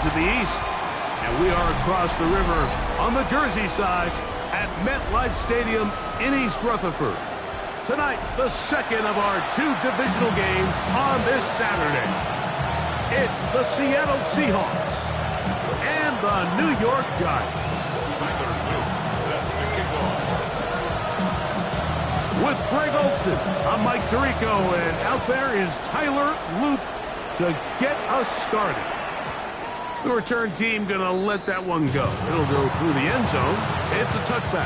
to the east. And we are across the river on the Jersey side at MetLife Stadium in East Rutherford. Tonight, the second of our two divisional games on this Saturday. It's the Seattle Seahawks and the New York Giants. With Greg Olson, I'm Mike Tirico, and out there is Tyler Loop to get us started. The return team going to let that one go. It'll go through the end zone. It's a touchback.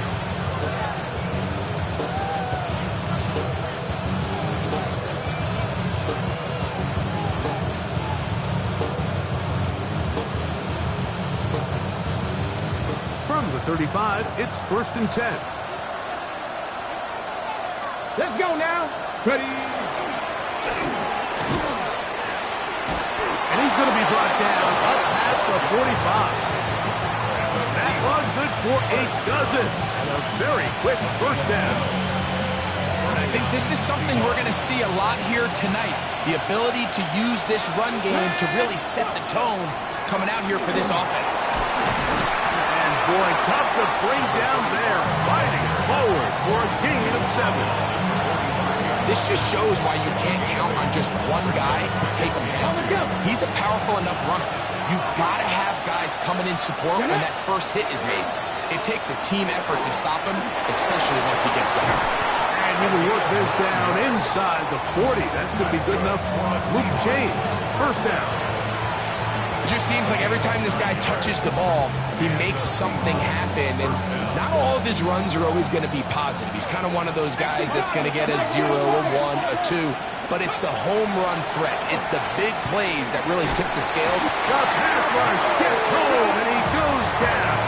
From the 35, it's 1st and 10. Let's go now. Ready. And he's going to be brought down up past the 45. That run good for a dozen. And a very quick first down. I think this is something we're going to see a lot here tonight. The ability to use this run game to really set the tone coming out here for this offense. And boy, tough to bring down there. Fighting forward for a gain of 7. This just shows why you can't count on just one guy to take him down. He's a powerful enough runner. You've got to have guys coming in support when that first hit is made. It takes a team effort to stop him, especially once he gets back. And he will work this down inside the 40. That's going to be good enough. Move change. First down. It just seems like every time this guy touches the ball, he makes something happen. And not all of his runs are always going to be positive. He's kind of one of those guys that's going to get a 0, a 1, a 2. But it's the home run threat. It's the big plays that really tip the scale. The pass rush gets home, and he goes down.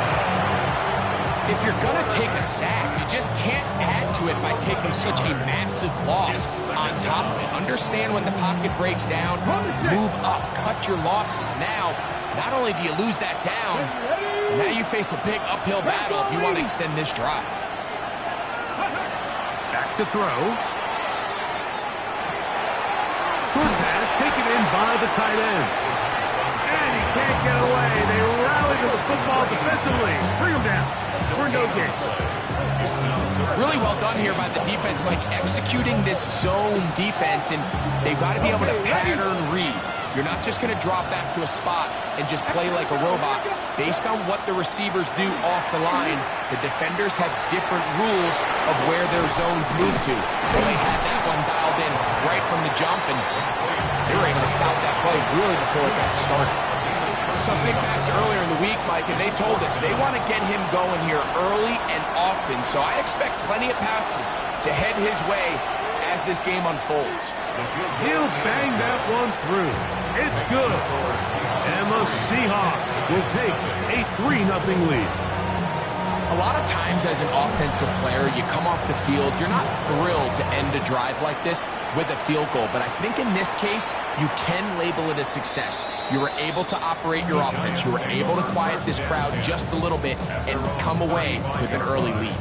If you're going to take a sack, you just can't add to it by taking such a massive loss on top of it. Understand when the pocket breaks down, move up, cut your losses. Now, not only do you lose that down, now you face a big uphill battle if you want to extend this drive. Back to throw. Short pass taken in by the tight end. And he can't get away. They rally to the football defensively. Bring him down for no gain. Really well done here by the defense, Mike, executing this zone defense, and they've got to be able to pattern read. You're not just going to drop back to a spot and just play like a robot. Based on what the receivers do off the line, the defenders have different rules of where their zones move to. They had that one dialed in right from the jump, and they were able to stop that play really before it got started. So think back to earlier in the week, Mike, and they told us they want to get him going here early and often. So I expect plenty of passes to head his way as this game unfolds. He'll bang that one through. It's good. And the Seahawks will take a 3-0 lead. A lot of times as an offensive player, you come off the field, you're not thrilled to end a drive like this with a field goal. But I think in this case, you can label it a success. You were able to operate your offense. You were able to quiet this crowd just a little bit and come away with an early lead.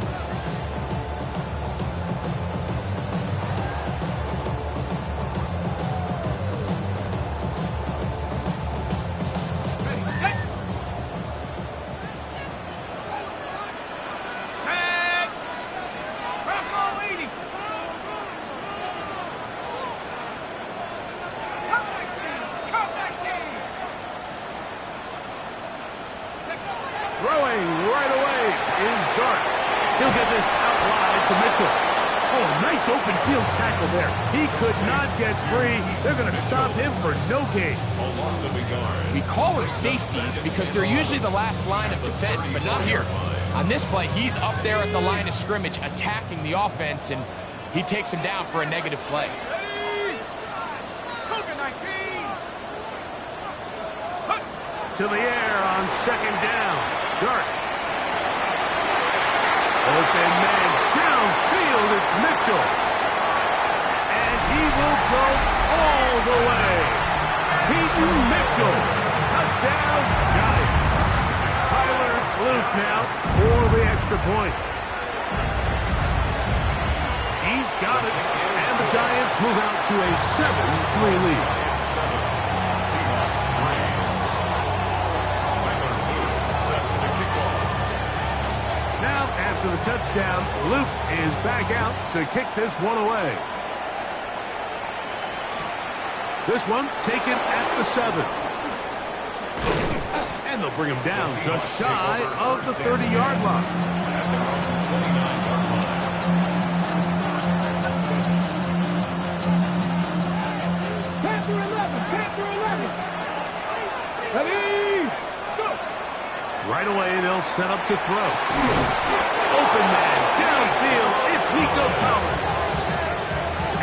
Throwing right away is Dart. He'll get this out wide to Mitchell. Oh, nice open field tackle there. He could not get free. They're going to stop him for no gain. We call them safeties because they're usually the last line of defense, but not here. On this play, he's up there at the line of scrimmage attacking the offense, and he takes him down for a negative play. To the air on 2nd down. Dart. Open man downfield. It's Mitchell. And he will go all the way. Peyton Mitchell. Touchdown, Giants. Tyler Luke now for the extra point. He's got it. And the Giants move out to a 7-3 lead. to the touchdown. Luke is back out to kick this one away. This one taken at the 7. And they'll bring him down just shy of the 30-yard line. Panther 11, Panther 11. Ready, go. Right away, they'll set up to throw. Open man, downfield, it's Nico Collins.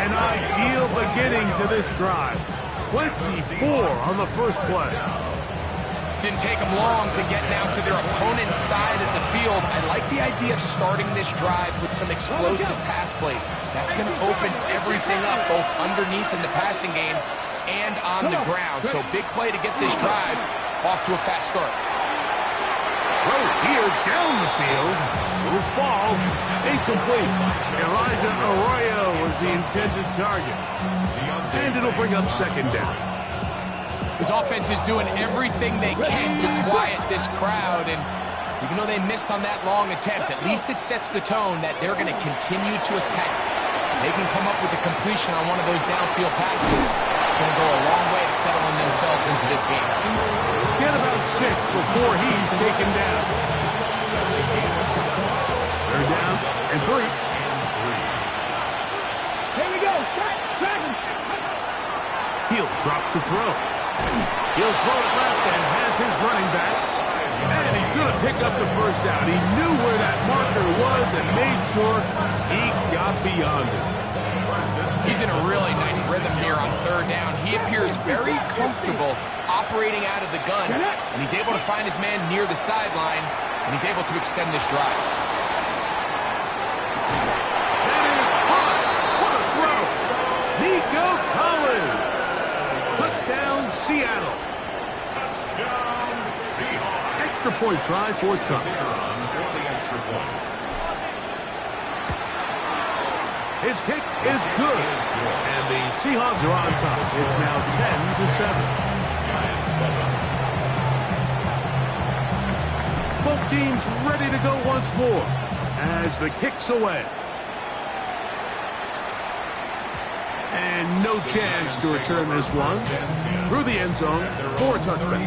An ideal beginning to this drive. 24 on the first play. Didn't take them long to get now to their opponent's side of the field. I like the idea of starting this drive with some explosive pass plays. That's going to open everything up, both underneath in the passing game and on the ground. So big play to get this drive off to a fast start. Throw here down the field. Will fall. Incomplete. Elijah Arroyo was the intended target. And it'll bring up second down. This offense is doing everything they can to quiet this crowd, and even though they missed on that long attempt, at least it sets the tone that they're going to continue to attack. They can come up with a completion on one of those downfield passes. It's going to go a long way to settling themselves into this game. Get about 6 before he's taken down. They're down and 3. Here we go. Track him. He'll drop to throw. He'll throw it left and has his running back. And he's going to pick up the first down. He knew where that marker was and made sure he got beyond it. He's in a really nice rhythm here on third down. He appears very comfortable operating out of the gun, and he's able to find his man near the sideline, and he's able to extend this drive. That is hot. What a throw. Nico Collins. Touchdown, Seattle. Touchdown, Seahawks. Extra point try, forthcoming. His kick is good. And the Seahawks are on top. It's now 10-7. Both teams ready to go once more as the kick's away. And no chance to return this one through the end zone for a touchback.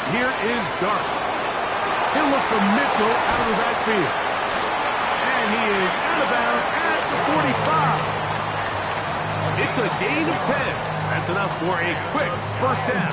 Here is Dart. He'll look for Mitchell out of the backfield. And he is out of bounds at the 45. It's a gain of 10. That's enough for a quick first down.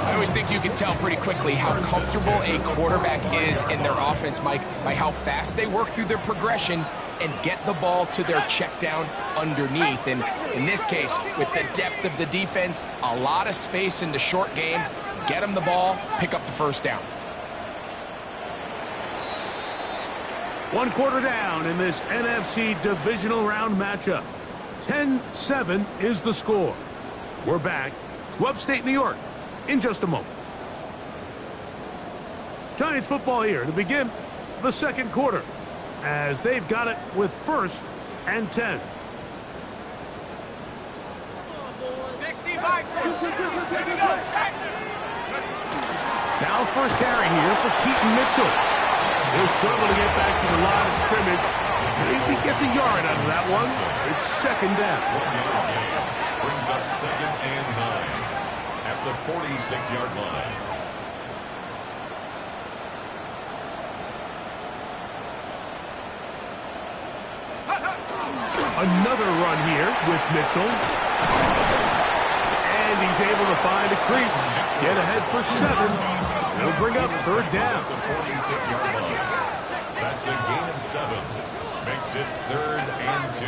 I always think you can tell pretty quickly how comfortable a quarterback is in their offense, Mike, by how fast they work through their progression and get the ball to their check down underneath. And in this case, with the depth of the defense, a lot of space in the short game, get them the ball, pick up the first down. 1 quarter down in this NFC divisional round matchup. 10-7 is the score. We're back to upstate New York in just a moment. Giants football here to begin the second quarter as they've got it with 1st and 10. 65 seconds. Here we go. Now first carry here for Keaton Mitchell. He'll struggle to get back to the line of scrimmage. Maybe gets a yard out of that one. It's second down. Brings up 2nd and 9 at the 46-yard line. Another run here with Mitchell. And he's able to find a crease. Get ahead for 7. It'll bring up 3rd down. The 46-yard line. That's a gain of 7. Makes it 3rd and 2.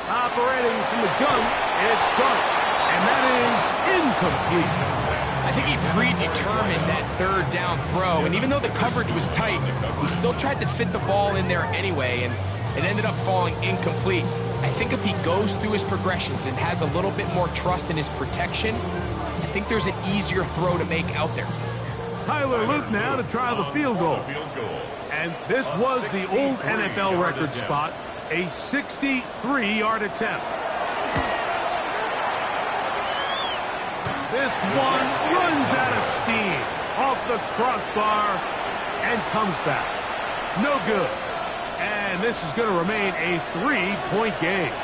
Operating from the gun, it's Dart. And that is incomplete. I think he predetermined that third down throw, and even though the coverage was tight, he still tried to fit the ball in there anyway, and it ended up falling incomplete. I think if he goes through his progressions and has a little bit more trust in his protection, I think there's an easier throw to make out there. Tyler Luke now to try the field goal. And this was the old NFL record spot, a 63-yard attempt. This one runs out of steam off the crossbar and comes back. No good. And this is going to remain a 3-point game.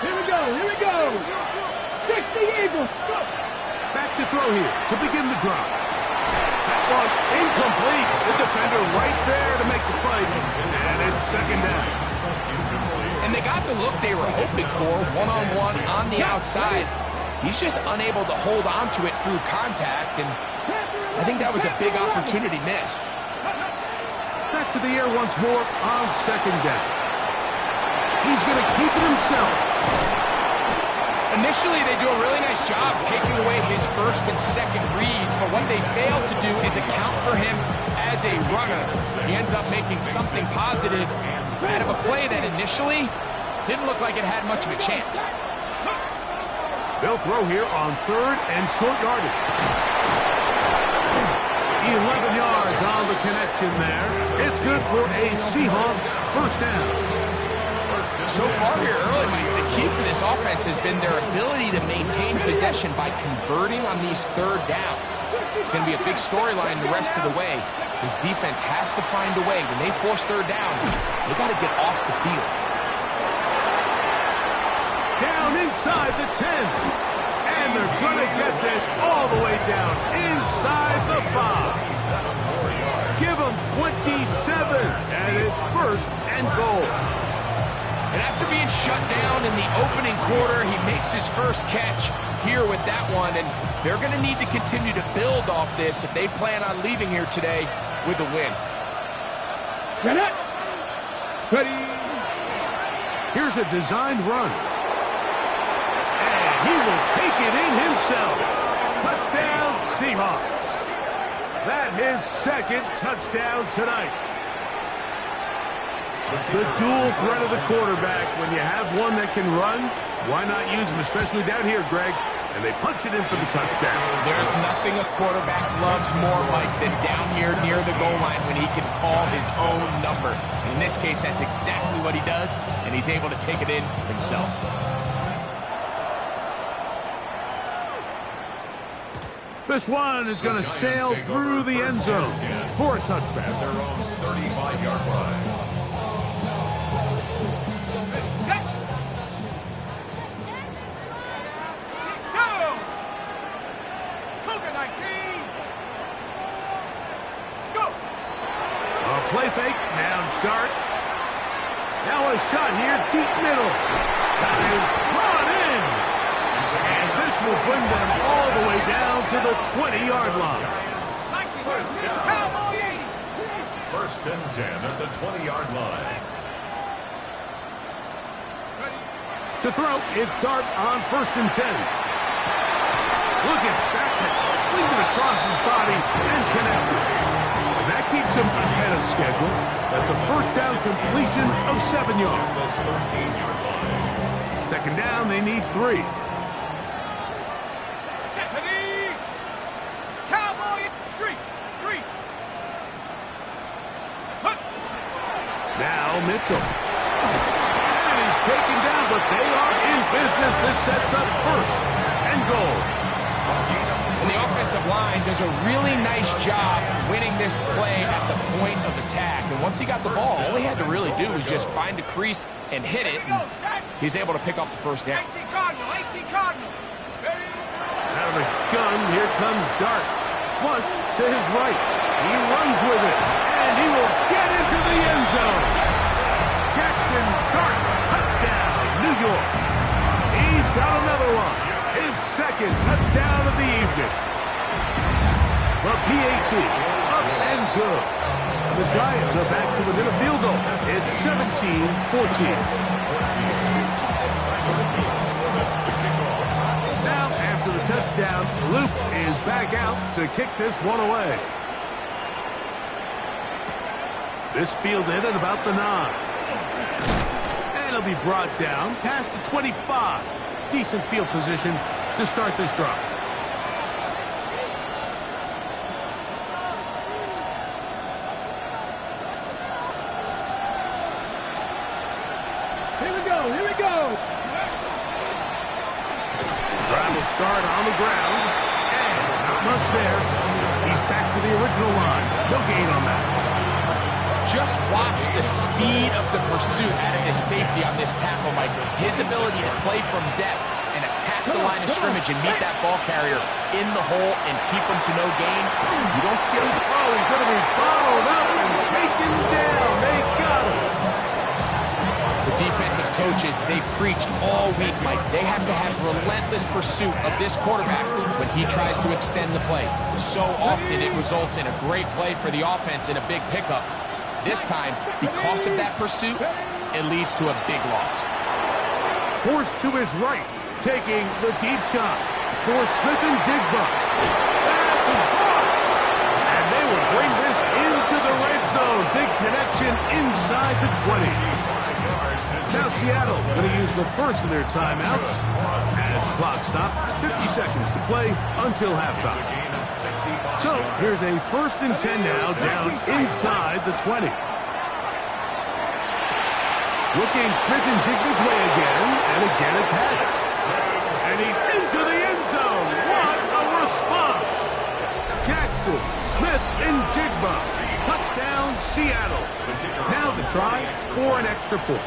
Here we go, here we go. 60 Eagles. Go. Back to throw here to begin the drop. That one incomplete. The defender right there to make the play. And it's second down. And they got the look they were hoping for, one-on-one on the outside. He's just unable to hold on to it through contact, and I think that was a big opportunity missed. Back to the air once more on second down. He's going to keep it himself. Initially, they do a really nice job taking away his first and second read, but what they fail to do is account for him as a runner. He ends up making something positive out of a play that initially didn't look like it had much of a chance. They'll throw here on third and short yardage. 11 yards on the connection there. It's good for a Seahawks first down. So far here early, Mike, the key for this offense has been their ability to maintain possession by converting on these third downs. It's going to be a big storyline the rest of the way. This defense has to find a way. When they force third down, they got to get off the field. Down inside the 10. And they're going to get this all the way down inside the 5. Give them 27. And it's first and goal. And after being shut down in the opening quarter, he makes his first catch here with that one. And they're going to need to continue to build off this if they plan on leaving here today with a win. Get it. Ready. Here's a designed run. And he will take it in himself. Touchdown, Seahawks. That his second touchdown tonight. The dual threat of the quarterback. When you have one that can run, why not use him, especially down here, Greg? And they punch it in for the touchdown. There's nothing a quarterback loves more, Mike, than down here near the goal line when he can call his own number. And in this case, that's exactly what he does, and he's able to take it in himself. This one is going to sail through the end zone for a touchback. Their own 35-yard line. Play fake, now dart. Now a shot here, deep middle. That is brought in. And this will bring them all the way down to the 20-yard line. First and 10 at the 20-yard line. To throw, it's dart on first and 10. Look at that, slinging across his body and connected. And that keeps him ahead of schedule. That's a first down completion of 7 yards. 13-yard line. Second down, they need 3. Now Mitchell. And he's taken down, but they are in business. This sets up first and goal. And the offensive line does a really nice job winning this play at the point of attack. And once he got the ball, all he had to really do was just find a crease and hit it. And he's able to pick up the first down. 18 Cardinal. Out of the gun, here comes Dart. Flush to his right. He runs with it. And he will get into the end zone. Jackson Dart, touchdown, New York. He's got another one. His second touchdown of the evening. The PAT, up and good. And the Giants are back to within a field goal. It's 17-14. Now, after the touchdown, touchdown. Luke is back out to kick this one away. This fielded at about the 9. And it'll be brought down past the 25. Decent field position to start this drive. Here we go, here we go. Drive will start on the ground. And not much there. He's back to the original line. No gain on that. Just watch the speed of the pursuit out of his safety on this tackle, Mike. His ability to play from depth and attack the line of scrimmage and meet that ball carrier in the hole and keep him to no gain. You don't see him. Oh, he's going to be followed up and taken down. They got him. The defensive coaches, they preached all week, Mike. They have to have relentless pursuit of this quarterback when he tries to extend the play. So often it results in a great play for the offense and a big pickup. This time, because of that pursuit, it leads to a big loss. Forced to his right, taking the deep shot for Smith and Jigba. That's blocked. And they will bring this into the red zone. Big connection inside the 20. Now Seattle going to use the first of their timeouts as the clock stops. 50 seconds to play until halftime. So here's a 1st and 10 now down inside the 20. Looking Smith and Jigba's way again, and again a pass. And he's into the end zone. What a response! Jackson, Smith, and Jigba. Touchdown, Seattle. Now the try for an extra point.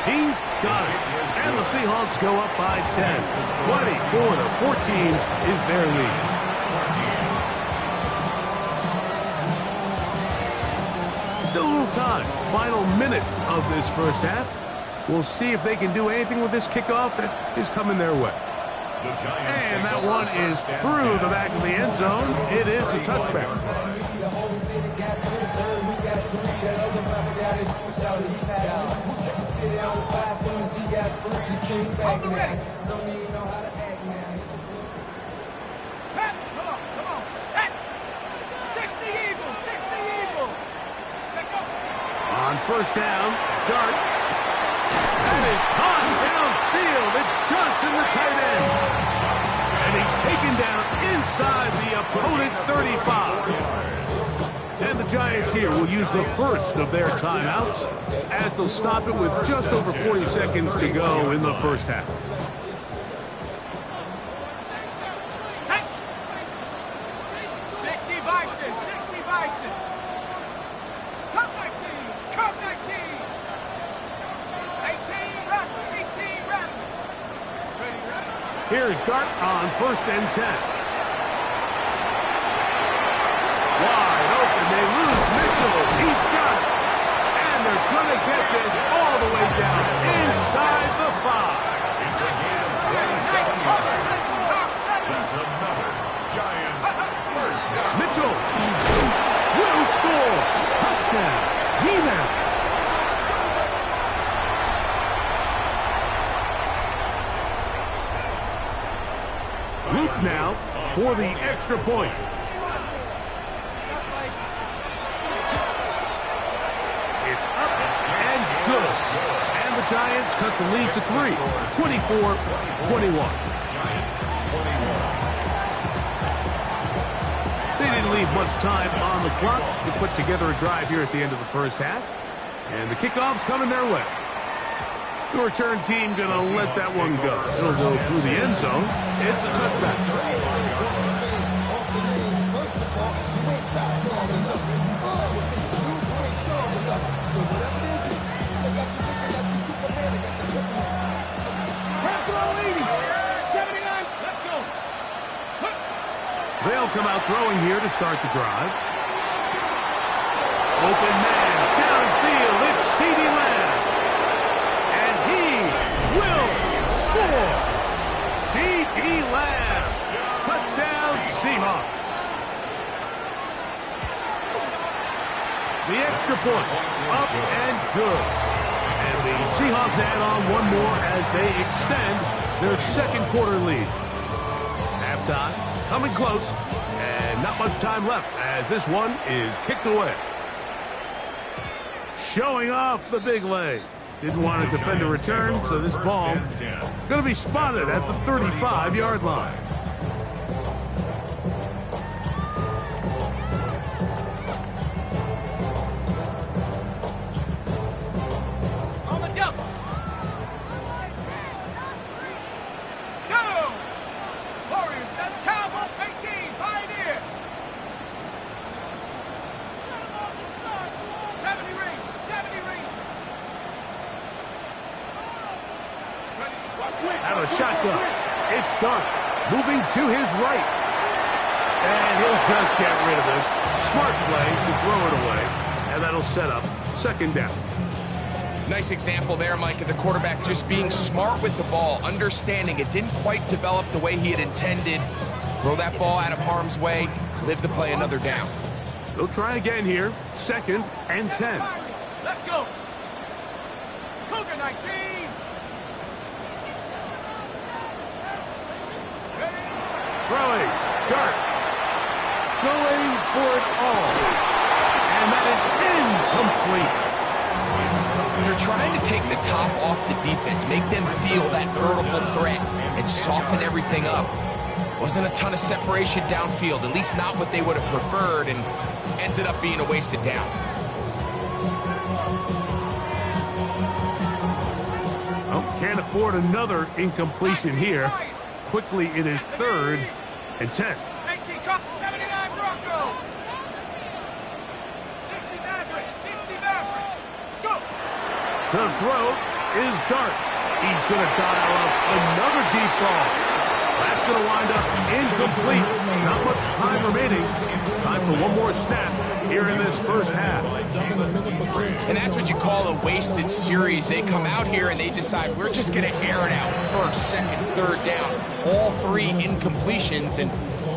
He's got it. And the Seahawks go up by 10. 24-14 is their lead. Still a little time. Final minute of this first half. We'll see if they can do anything with this kickoff that is coming their way. And that one is through the back of the end zone. It is a touchback. Come on, set. 60 Eagles, 60 Eagles. Check up. On first down, Dart. That is caught downfield. It's Johnson, the tight end. And he's taken down inside the opponent's 35. And the Giants here will use the first of their timeouts as they'll stop it with just over 40 seconds to go in the first half. Check. 60 Bison, 60 Bison. Cut 19, cut 19. 18 Rattler, 18 Rattler. Here's Dart on 1st and 10. Wide open, they lose Mitchell. He's got it. And they're going to get this all the way down inside the 5. It's a gain of 27 yards. That's another Giants first down. Mitchell will score. Touchdown. G-Man. Luke now for the extra point. It's up and good. And the Giants cut the lead to 3. 24-21. They didn't leave much time on the clock to put together a drive here at the end of the first half. And the kickoff's coming their way. The return team going to let that one go. It'll go through the end zone. It's a touchback. They'll come out throwing here to start the drive. Open man, downfield, it's CeeDee Lamb. And he will score. CeeDee Lamb. Touchdown, Seahawks. The extra point, up and good. And the Seahawks add on one more as they extend their second quarter lead. Halftime, coming close, and not much time left as this one is kicked away. Showing off the big leg. Didn't want to defend a return, so this ball is going to be spotted at the 35-yard line. On the jump. Go! Warriors set. Cowboy 18. Pioneer. 70 range. 70 range. Out of shotgun. It's Dart moving to his right. And he'll just get rid of this. Smart play to throw it away. And that'll set up second down. Nice example there, Mike, of the quarterback just being smart with the ball, understanding it didn't quite develop the way he had intended. Throw that ball out of harm's way, live to play another down. They'll try again here. Second and 10. Let's go. Cougar 19. Throwing. Dart. Going for it all. And that is incomplete. They're trying to take the top off the defense, make them feel that vertical threat, and soften everything up. Wasn't a ton of separation downfield, at least not what they would have preferred, and ends up being a wasted down. Oh, can't afford another incompletion here. Quickly, it is third and 10. 18 Cup, 79 Bronco. 60 Maverick, 60 Maverick. Let's go. The throw is Dart. He's going to dial up another deep ball. That's going to wind up incomplete. Not much time remaining. Time for one more snap here in this first half. And that's what you call a wasted series. They come out here and they decide we're just going to air it out. First, second, third down. All three incompletions, and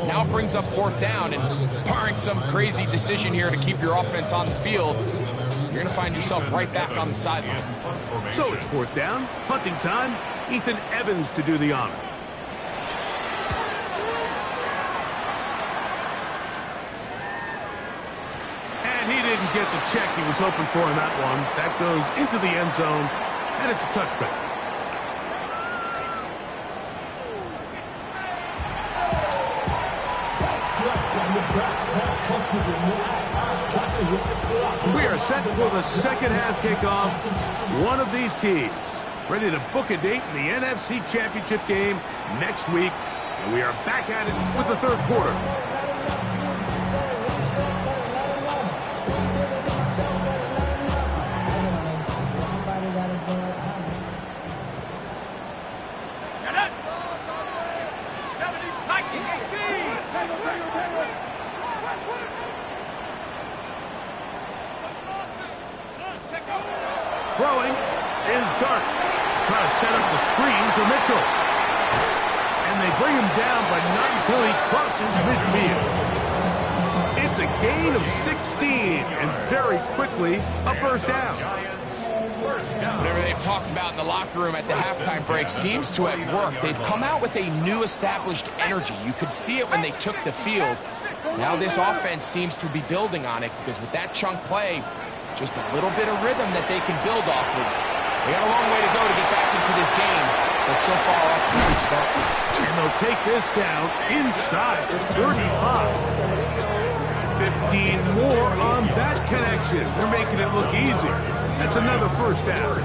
now it brings up fourth down. And barring some crazy decision here to keep your offense on the field, you're going to find yourself right back on the sideline. So it's fourth down, punting time. Ethan Evans to do the honor. And he didn't get the check he was hoping for in that one. That goes into the end zone, and it's a touchback. We are set for the second half kickoff. One of these teams ready to book a date in the NFC Championship game next week. And we are back at it with the third quarter. Set up. 70, 19, 18. Throwing is Dart. Trying to set up the screen to Mitchell. And they bring him down, but not until he crosses midfield. It's a gain of 16, and very quickly, a first down. Whatever they've talked about in the locker room at the halftime break seems to have worked. They've come out with a new established energy. You could see it when they took the field. Now this offense seems to be building on it, because with that chunk play, just a little bit of rhythm that they can build off of. They got a long way to go to get back into this game, but so far off to a good start. And they'll take this down inside the 35. 15 more on that connection. They're making it look easy. That's another first down.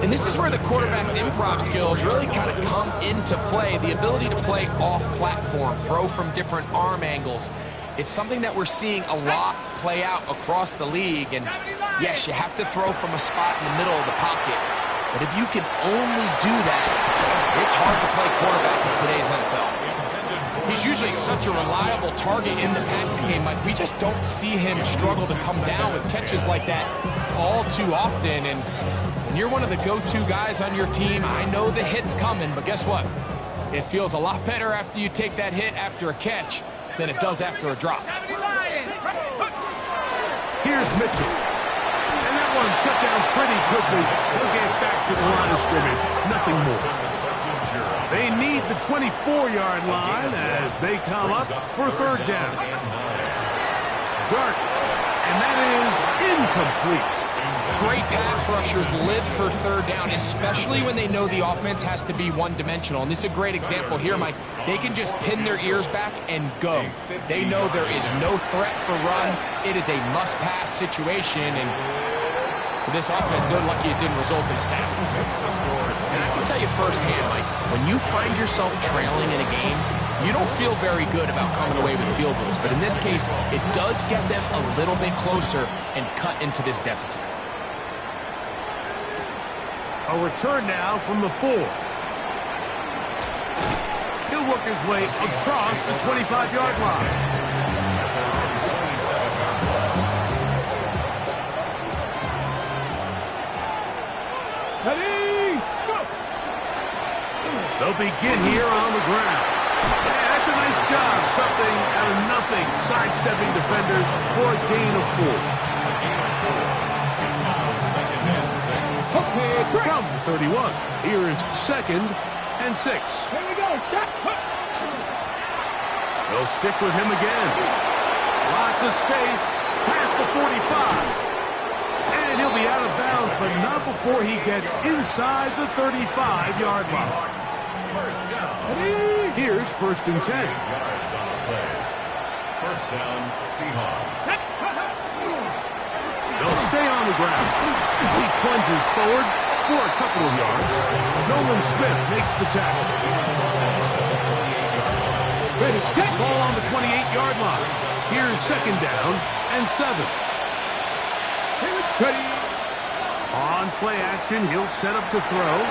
And this is where the quarterback's improv skills really kind of come into play. The ability to play off-platform, throw from different arm angles. It's something that we're seeing a lot play out across the league. And yes, you have to throw from a spot in the middle of the pocket. But if you can only do that, it's hard to play quarterback in today's NFL. He's usually such a reliable target in the passing game. Like, we just don't see him struggle to come down with catches like that all too often. And when you're one of the go-to guys on your team, I know the hit's coming, but guess what? It feels a lot better after you take that hit after a catch than it does after a drop. Here's Mitchell. And that one shut down pretty quickly. He'll get back to the line of scrimmage. Nothing more. They need the 24-yard line as they come up for third down. Dart, and that is incomplete. Great pass rushers live for third down, especially when they know the offense has to be one-dimensional. And this is a great example here, Mike. They can just pin their ears back and go. They know there is no threat for run. It is a must-pass situation, and for this offense, they're lucky it didn't result in a sack. And I can tell you firsthand, Mike, when you find yourself trailing in a game, you don't feel very good about coming away with field goals. But in this case, it does get them a little bit closer and cut into this deficit. A return now from the 4. He'll work his way across the 25-yard line. Ready, go! They'll begin here on the ground. Yeah, that's a nice job. Something out of nothing. Sidestepping defenders for a gain of 4. From the 31, here is 2nd and 6. Here we go. They'll stick with him again. Lots of space past the 45. And he'll be out of bounds, but not before he gets inside the 35-yard line. Here's 1st and 10. First down, Seahawks. They'll stay on the ground. He plunges forward for a couple of yards. Nolan Smith makes the tackle. Ball on the 28-yard line. Here's 2nd down and 7. Ready. On play action, he'll set up to throw.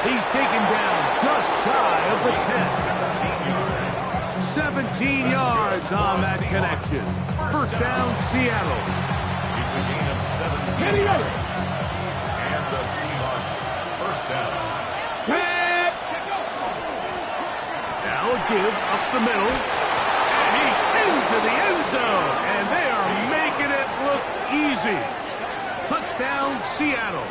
He's taken down just shy of the 10. 17 yards on that connection. First down, Seattle. It's a gain of 17 yards. And the Seahawks first down. Now a give up the middle. And he's into the end zone. And they are making it look easy. Touchdown, Seattle.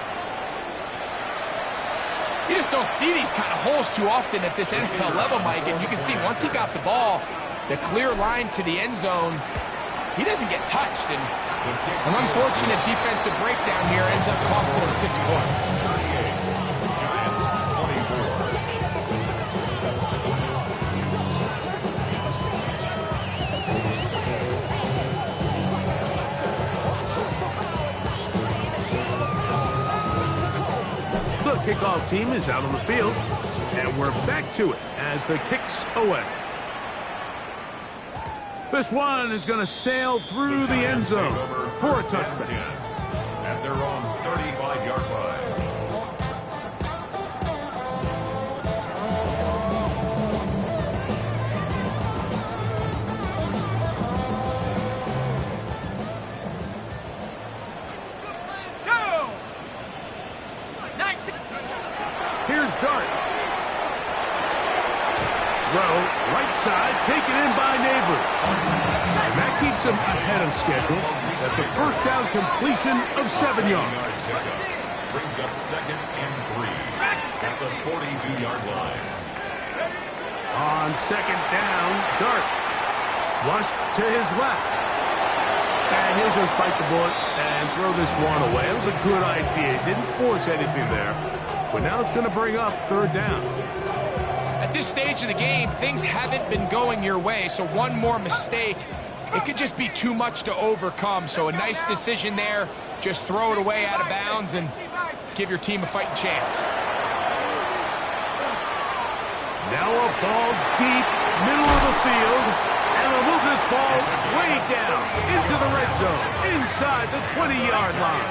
You just don't see these kind of holes too often at this NFL level, Mike. And you can see once he got the ball, the clear line to the end zone, he doesn't get touched. And an unfortunate defensive breakdown here ends up costing him 6 points. The kickoff team is out on the field, and we're back to it as the kick's away. This one is going to sail through the end zone for a touchback. At their own 35-yard line. Here's Dart. Throw, right side, taken in by Neighbors. And that keeps him ahead of schedule. That's a first down completion of 7 yards. Brings up 2nd and 3. That's a 42-yard line. On 2nd down, Dart. Flushed to his left. And he'll just bite the bullet and throw this one away. It was a good idea. He didn't force anything there. But now it's going to bring up 3rd down. At this stage of the game, things haven't been going your way, so one more mistake, it could just be too much to overcome. So a nice decision there. Just throw it away out of bounds and give your team a fighting chance. Now a ball deep, middle of the field, and they'll move this ball way down into the red zone, inside the 20-yard line.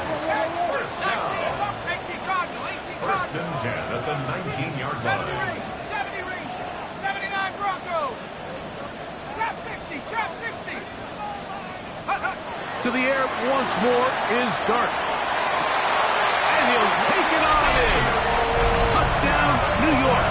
First and 10 at the 19-yard line. 70 range, 79 Bronco. Chop 60, chop 60. To the air once more is Dart. And he'll take it on in. Touchdown, New York.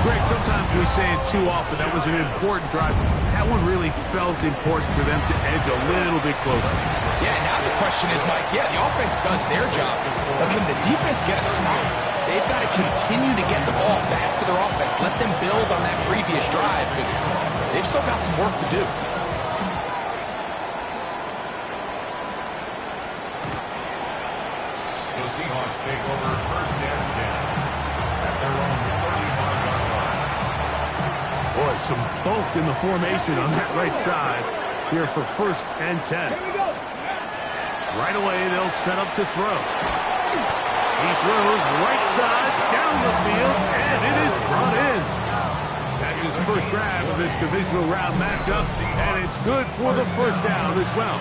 Greg, sometimes we say it too often. That was an important drive. That one really felt important for them to edge a little bit closer. Yeah, now the question is, Mike, the offense does their job, but can the defense get a stop? they've got to continue to get the ball back to their offense. Let them build on that previous drive because they've still got some work to do. The Seahawks take over first and 10 at their own 35-yard line. Boy, some bulk in the formation on that right side here for first and 10. Right away, they'll set up to throw. He throws right side down the field, and it is brought in. That's his first grab of this divisional round matchup, and it's good for the first down as well.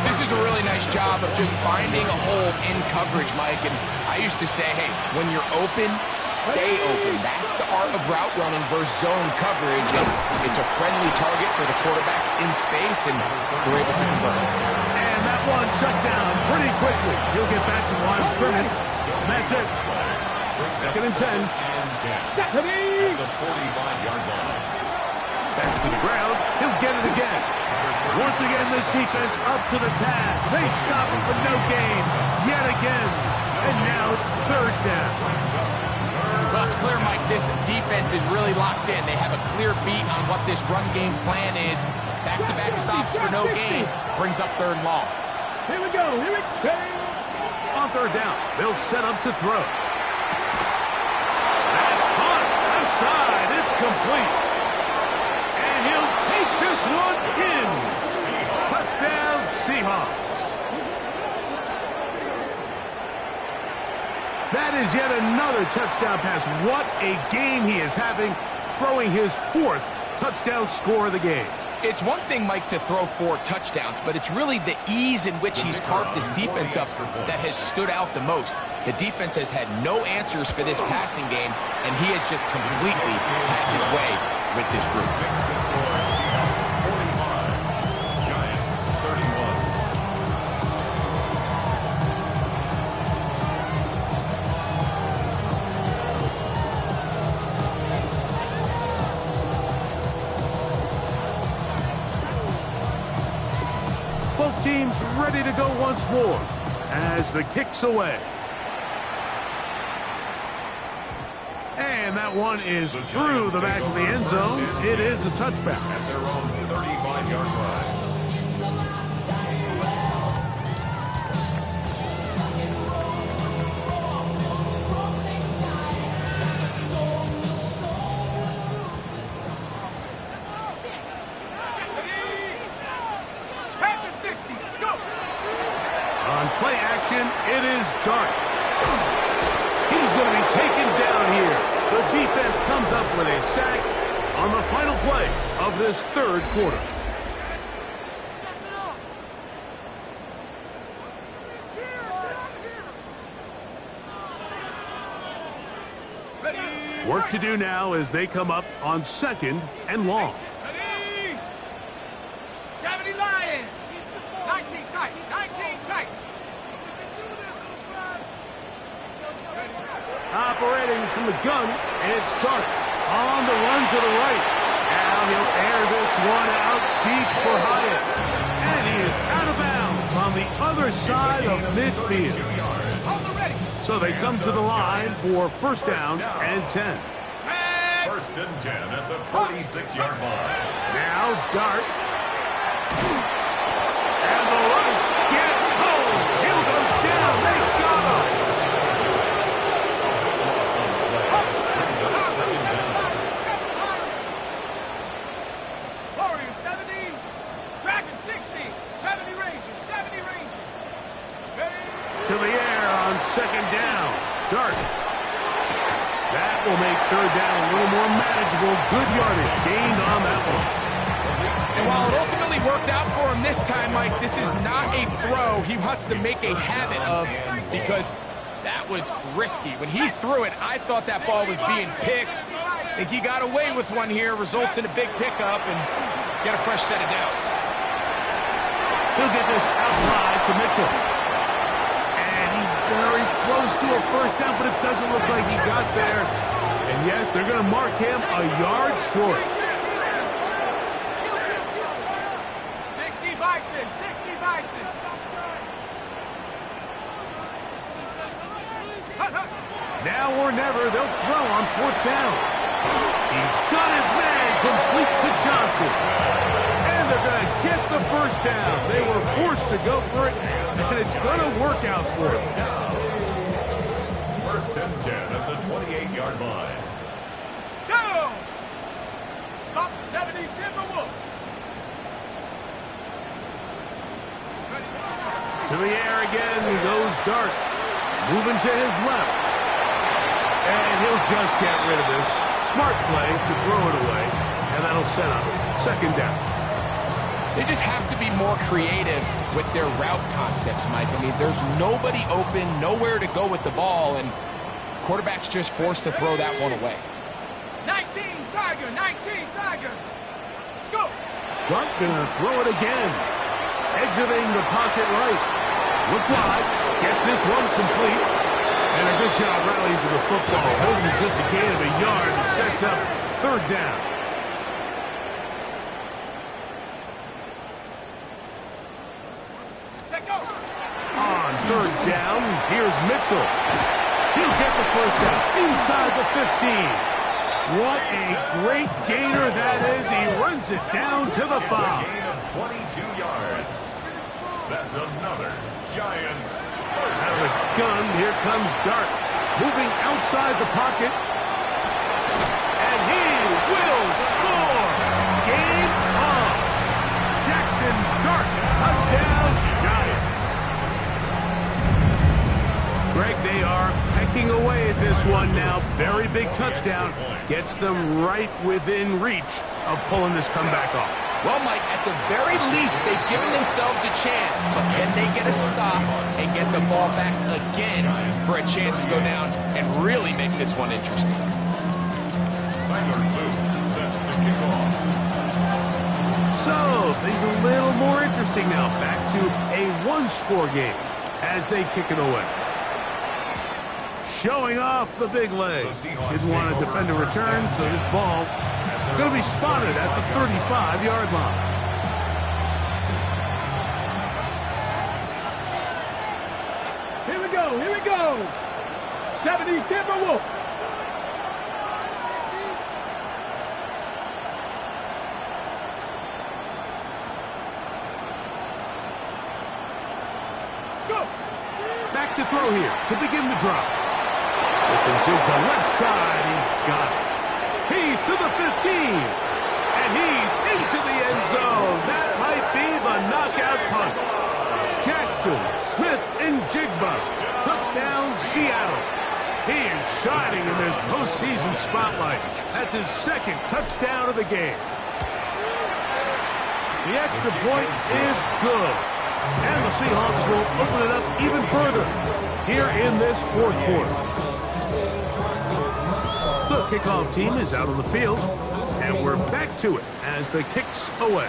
This is a really nice job of just finding a hole in coverage, Mike. And I used to say, hey, when you're open, stay open. That's the art of route running versus zone coverage. And it's a friendly target for the quarterback in space, and they're able to convert. And that one shut down pretty quickly. He'll get back to the line of scrimmage. That's it. Second and 10. At the 45-yard line. Back to the ground. He'll get it again. Once again, this defense up to the task. They stop it for no gain yet again. And now it's third down. Well, it's clear, Mike, this defense is really locked in. They have a clear beat on what this run game plan is. Back-to-back stops for no gain brings up third and long. Here we go. On third down, they'll set up to throw. That's caught. Left side. It's complete. And he'll take this one in. Touchdown, Seahawks. That is yet another touchdown pass. What a game he is having, throwing his fourth touchdown score of the game. It's one thing, Mike, to throw 4 touchdowns, but it's really the ease in which he's carved this defense up that has stood out the most. The defense has had no answers for this passing game, and he has just completely had his way with this group. Both teams ready to go once more as the kick's away. And that one is through the back of the end zone. It is a touchback. At their own 35-yard line. Play action, it is Dart. He's going to be taken down here. The defense comes up with a sack on the final play of this third quarter. Work to do now as they come up on second and long. 70 Lions. 19 tight. 19 tight. Operating from the gun, it's Dart on the run to the right. Now he'll air this one out deep for Hyatt. And he is out of bounds on the other side of midfield. So they come to the line for first down and 10. First and 10 at the 46-yard line. Now Dart. And the rush gets home. He'll go down. They got him. Warrior 70. Dragon 60. 70 Rangers. 70 Rangers. To the air on second down. Dart. That will make third down a little more manageable. Good yardage gained on that one. And while it ultimately worked out for him this time, Mike, this is not a throw he wants to make a habit of because that was risky. When he threw it, I thought that ball was being picked. I think he got away with one here, results in a big pickup, and get a fresh set of downs. He'll get this outside to Mitchell. And he's very close to a first down, but it doesn't look like he got there. And yes, they're going to mark him a yard short. 60 Bison. 60 Bison. Now or never, they'll throw on 4th down. He's got his man complete to Johnson. And they're going to get the first down. They were forced to go for it, and it's going to work out for them. First and 10 at the 28-yard line. Go! Top 70 Timberwolves. To the air again goes Dart. Moving to his left. And he'll just get rid of this. Smart play to throw it away. And that'll set up 2nd down. They just have to be more creative with their route concepts, Mike. I mean, there's nobody open, nowhere to go with the ball, and quarterback's just forced to throw that one away. 19 Tiger, 19 Tiger. Let's go. Dart gonna throw it again. Exiting the pocket right. Look wide. Get this one complete. And a good job rallying to the football. Holding just a gain of a yard and sets up 3rd down. On 3rd down, here's Mitchell. He'll get the first down inside the 15. What a great gainer that is. He runs it down to the 5. Gain of 22 yards. That's another Giants first. Out of the gun, here comes Dart. Moving outside the pocket. And he will score. Game on. Jackson Dart. Touchdown, Giants. Greg, they are pecking away at this one now. Very big touchdown. Gets them right within reach of pulling this comeback off. Well, Mike, at the very least, they've given themselves a chance. But can they get a stop and get the ball back again for a chance to go down and really make this one interesting? Tyler Luke set to kick off. So, things a little more interesting now. Back to a 1-score game as they kick it away. Showing off the big legs. Didn't want to defend a return, so this ball is going to be spotted at the 35-yard line. Here we go, here we go. 70 Timberwolves. Let's go. Back to throw here to begin the drop. With the jig to left side, he's got it. He's to the 15. And he's into the end zone. That might be the knockout punch. Jackson, Smith, and Jigba. Touchdown, Seattle. He is shining in this postseason spotlight. That's his 2nd touchdown of the game. The extra point is good. And the Seahawks will open it up even further here in this 4th quarter. The kickoff team is out on the field, and we're back to it as the kick's away.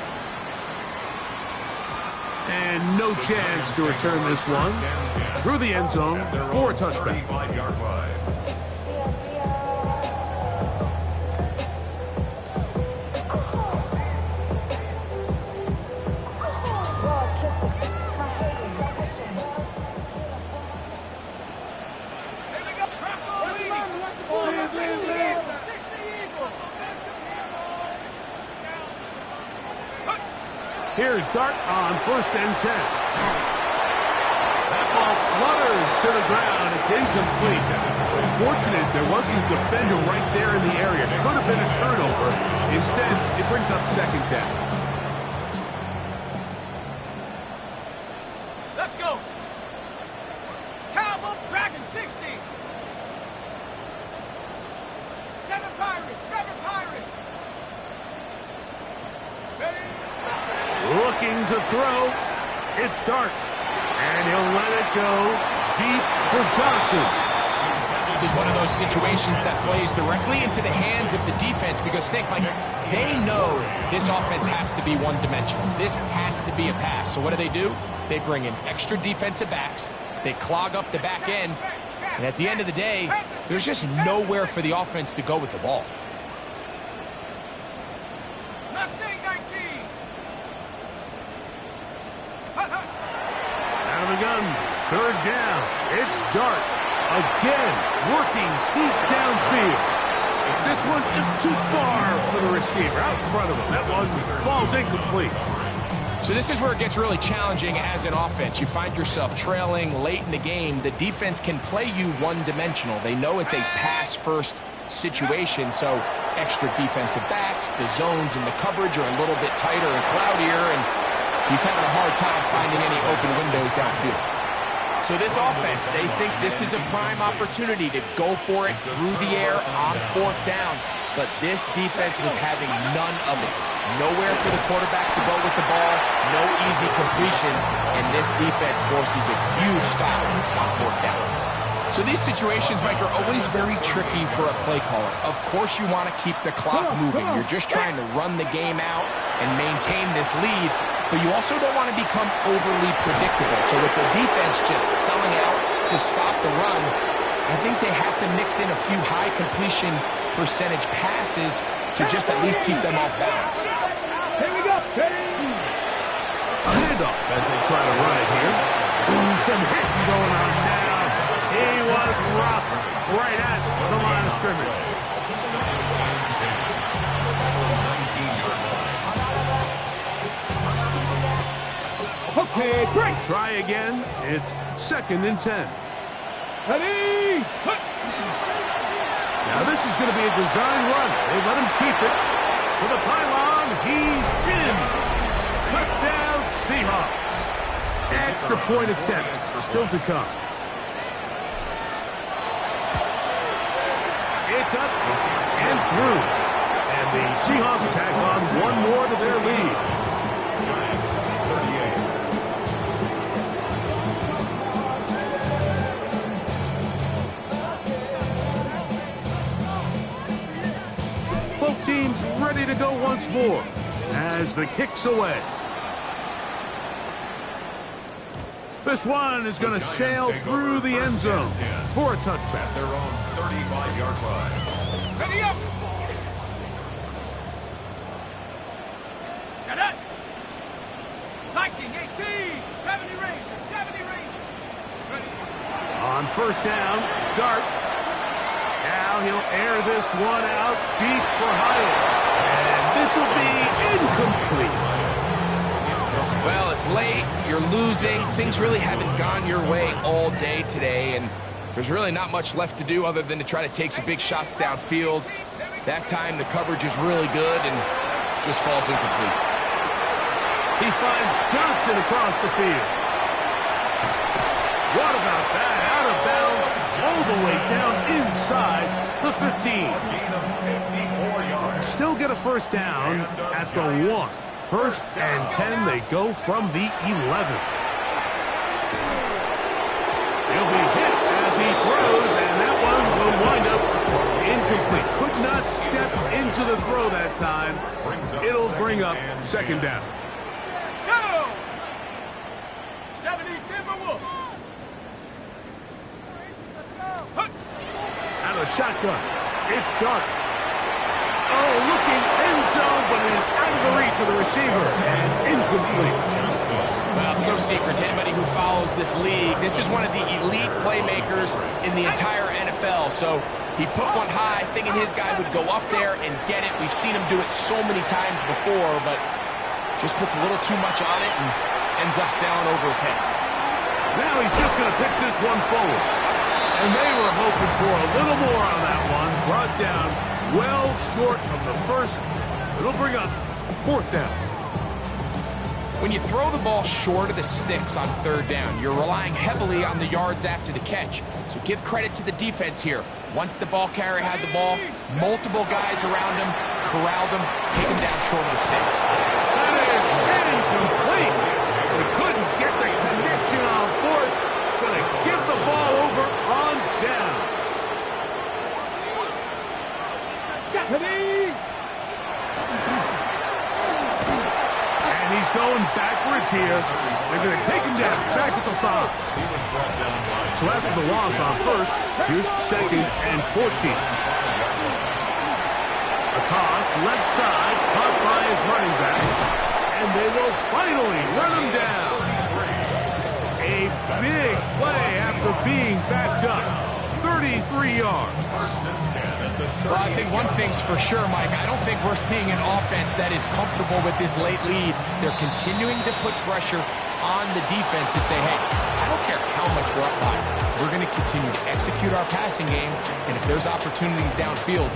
And no chance to return this one through the end zone for a touchback. Here's Dart on 1st and 10. That ball flutters to the ground. It's incomplete. Fortunate there wasn't a defender right there in the area. Could have been a turnover. Instead, it brings up 2nd down. Let's go. Cowboy Dragon 60. 7 Pirates, 7 Pirates. Steady. Looking to throw. It's Dart. And he'll let it go deep for Johnson. This is one of those situations that plays directly into the hands of the defense because think, Mike, they know this offense has to be one-dimensional. This has to be a pass. So what do? They bring in extra defensive backs. They clog up the back end. And at the end of the day, there's just nowhere for the offense to go with the ball. Mustang 19. Out of the gun. 3rd down. It's Dart. Again, working deep downfield. This one just too far for the receiver. Out in front of him. That one falls incomplete. So this is where it gets really challenging as an offense. You find yourself trailing late in the game. The defense can play you one-dimensional. They know it's a pass-first situation, so extra defensive backs, the zones and the coverage are a little bit tighter and cloudier, and he's having a hard time finding any open windows downfield. So this offense, they think this is a prime opportunity to go for it through the air on fourth down, but this defense was having none of it. Nowhere for the quarterback to go with the ball, no easy completions, and this defense forces a huge stop on fourth down. So these situations, Mike, are always very tricky for a play caller. Of course you want to keep the clock moving. You're just trying to run the game out and maintain this lead, but you also don't want to become overly predictable. So with the defense just selling out to stop the run, I think they have to mix in a few high completion percentage passes to just at least keep them off balance. Here we go. A handoff as they try to run it here. Ooh, some hitting going on now. He was roughed right at the line of scrimmage. Okay, great. Try again. It's 2nd and 10. Ready. Now this is going to be a design run. They let him keep it. To the pylon, he's in. Touchdown, Seahawks. Extra point attempt still to come. It's up and through. And the Seahawks tack on one more to their lead. Giants, 38. Both teams ready to go once more as the kick's away. This one is going to sail through the end zone for a touchback. Their own 35-yard line. Ready up. Shut up. Liking 18. 70 range. 70 range. Ready. On first down, Dart. Now he'll air this one out deep for Hyatt. And this will be incomplete. Well, it's late, you're losing, things really haven't gone your way all day today, and there's really not much left to do other than to try to take some big shots downfield. That time the coverage is really good and just falls incomplete. He finds Johnson across the field. What about that? Out of bounds, all the way down inside the 15. Still get a first down at the 1. 1st and 10, they go from the 11. He'll be hit as he throws, and that one will wind up incomplete. Could not step into the throw that time. It'll bring up 2nd down. Go. 70 Timberwolves. Out of shotgun. It's Dart. Oh, looking end zone, but it is out of the reach of the receiver and incomplete. Well, it's no secret to anybody who follows this league. This is one of the elite playmakers in the entire NFL. So he put one high, thinking his guy would go up there and get it. We've seen him do it so many times before, but just puts a little too much on it and ends up sailing over his head. Now he's just going to pitch this one forward. And they were hoping for a little more on that one. Brought down well short of the first. It'll bring up 4th down. When you throw the ball short of the sticks on 3rd down, you're relying heavily on the yards after the catch. So give credit to the defense here. Once the ball carrier had the ball, multiple guys around him, corralled him, take him down short of the sticks. That is incomplete. They couldn't get the connection on 4th. Gonna give the ball over on down. And he's going backwards here. They're going to take him down, back at the 5. So after the loss on 1st, here's 2nd and 14. A toss, left side, caught by his running back. And they will finally run him down. A big play after being backed up. 33 yards. First and 10 at the 38. Well, I think one thing's for sure, Mike. I don't think we're seeing an offense that is comfortable with this late lead. They're continuing to put pressure on the defense and say, hey, I don't care how much we're up by. We're going to continue to execute our passing game, and if there's opportunities downfield,